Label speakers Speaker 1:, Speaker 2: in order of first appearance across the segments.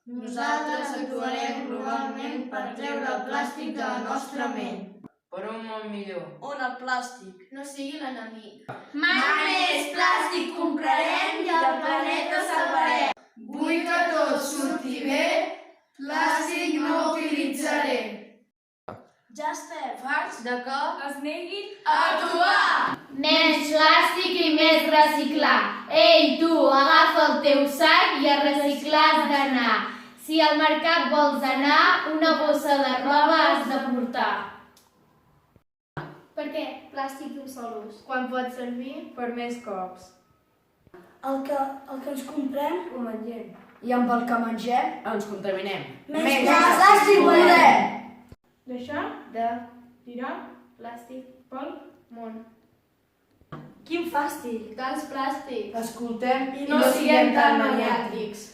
Speaker 1: Nosaltres actuarem globalment per treure el plàstic de la nostra ment.
Speaker 2: Per un món millor.
Speaker 1: On el plàstic no sigui l'enemic.
Speaker 3: Mai més plàstic comprarem i el planeta salvarem.
Speaker 1: Vull que tot surti bé, plàstic no utilitzaré.
Speaker 3: Ja estem
Speaker 1: Farts de que
Speaker 3: es neguin
Speaker 1: a actuar!
Speaker 4: Menys plàstic i més reciclar. Ei, tu, agafa el teu sac i a reciclar has d'anar. Si al mercat vols anar, una bossa de roba has de portar.
Speaker 5: Per què plàstic d'un sol ús?
Speaker 3: quan pot servir per més cops.
Speaker 6: El que ens comprem
Speaker 3: Ho mengem.
Speaker 6: i amb el que mengem,
Speaker 2: Ens contaminem.
Speaker 6: més plàstic voldrem.
Speaker 3: Deixar de tirar plàstic pel món.
Speaker 6: Quin fàstic!
Speaker 5: Tants plàstics.
Speaker 6: Escoltem
Speaker 5: I no siguem tan maniàtics.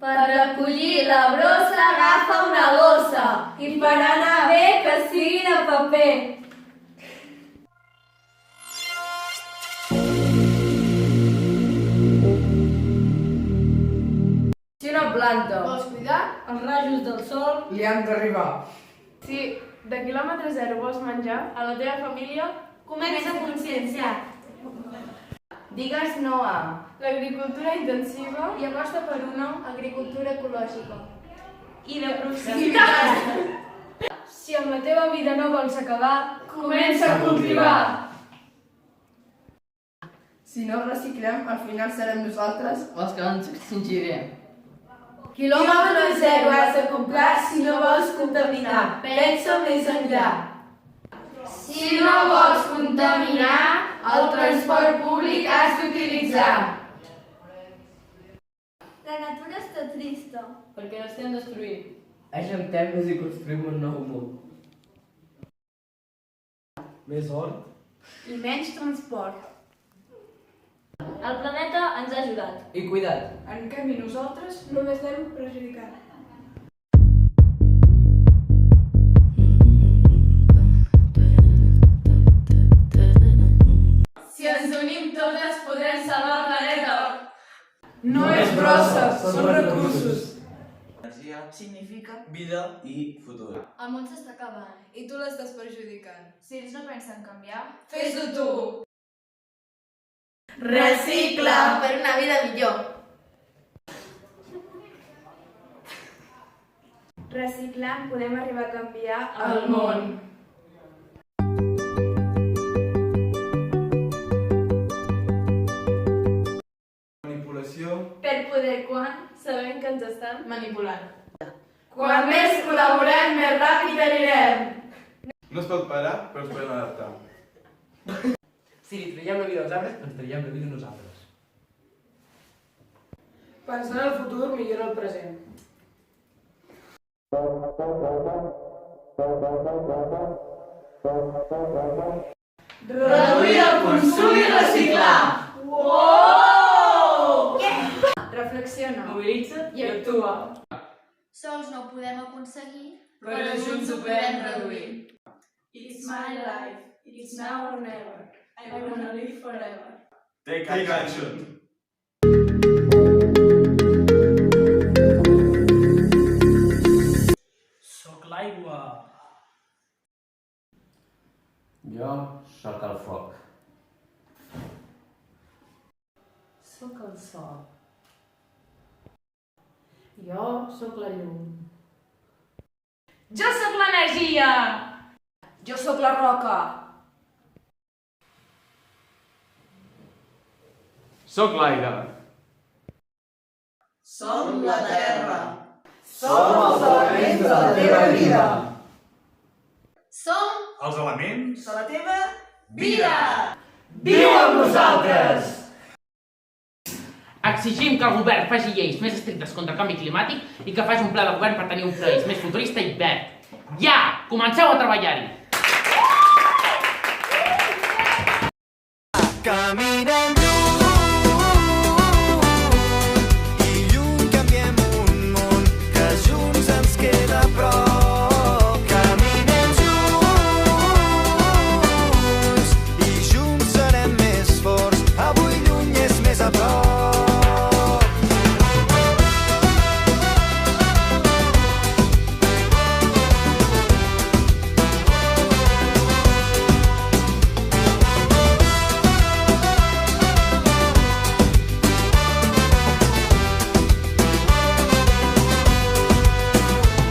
Speaker 3: Per recollir la brossa agafa una bossa i per anar bé que sigui de paper.
Speaker 2: Si una planta
Speaker 5: Vols cuidar?
Speaker 3: Els rajos del sol.
Speaker 2: li han d'arribar.
Speaker 3: Si de quilòmetre zero vols menjar a la teva família, comença a conscienciar.
Speaker 2: Digues no a
Speaker 3: L'agricultura intensiva
Speaker 5: I aposta per una agricultura ecològica.
Speaker 3: i de proximitat. Si amb la teva vida no vols acabar, comença a cultivar.
Speaker 2: Si no reciclem, al final serem nosaltres els que ens extingirem.
Speaker 3: Quilòmetre zero has de comprar si no vols contaminar. Pensa més enllà.
Speaker 4: Si no vols contaminar, el transport públic has d'utilitzar.
Speaker 5: La natura està trista.
Speaker 3: Perquè l'estem destruint.
Speaker 7: Agentem-nos i construïm un nou món. Més hort?
Speaker 3: I menys transport. El planeta ens ha ajudat.
Speaker 7: I cuidat.
Speaker 3: En canvi nosaltres només l'hem perjudicat.
Speaker 1: Si ens unim totes podrem salvar el planeta.
Speaker 2: No és brossa, són recursos.
Speaker 8: Energia
Speaker 1: Significa
Speaker 8: vida i futur.
Speaker 5: El món s'està acabant.
Speaker 3: I tu l'estàs perjudicant.
Speaker 5: Si ells no pensen canviar,
Speaker 1: fes-ho tu.
Speaker 2: Recicla
Speaker 1: per una vida millor.
Speaker 3: Reciclant podem arribar a canviar
Speaker 2: el món.
Speaker 8: Manipulació.
Speaker 3: Per poder quan sabem que ens estan
Speaker 1: Manipulant.
Speaker 3: Quan més col·laborem, més ràpid anirem.
Speaker 8: No es pot parar, però es poden adaptar.
Speaker 7: Si li traiem la vida als arbres, ens traiem la vida a nosaltres.
Speaker 2: Pensar en el futur millora el present.
Speaker 1: Reduir el consum i reciclar.
Speaker 3: Reflexiona, mobilitza't i actua.
Speaker 5: sols no ho podem aconseguir,
Speaker 1: Però junts ho podem reduir.
Speaker 3: It's my life. It's now or never. I wanna live forever.
Speaker 8: Take action.
Speaker 7: Soc l'aigua. Jo sóc el foc.
Speaker 3: Sóc el sol. Jo sóc la llum. Jo sóc l'energia.
Speaker 1: Jo sóc la roca.
Speaker 8: Soc l'aire.
Speaker 1: Som la terra.
Speaker 7: Som els elements de la teva vida.
Speaker 5: som
Speaker 8: Els elements
Speaker 1: De la teva vida.
Speaker 7: Viu amb nosaltres!
Speaker 9: Exigim que el govern faci lleis més estrictes contra el canvi climàtic i que faci un pla de govern per tenir un país més futurista i verd. Ja! Comenceu a treballar-hi!
Speaker 10: Camí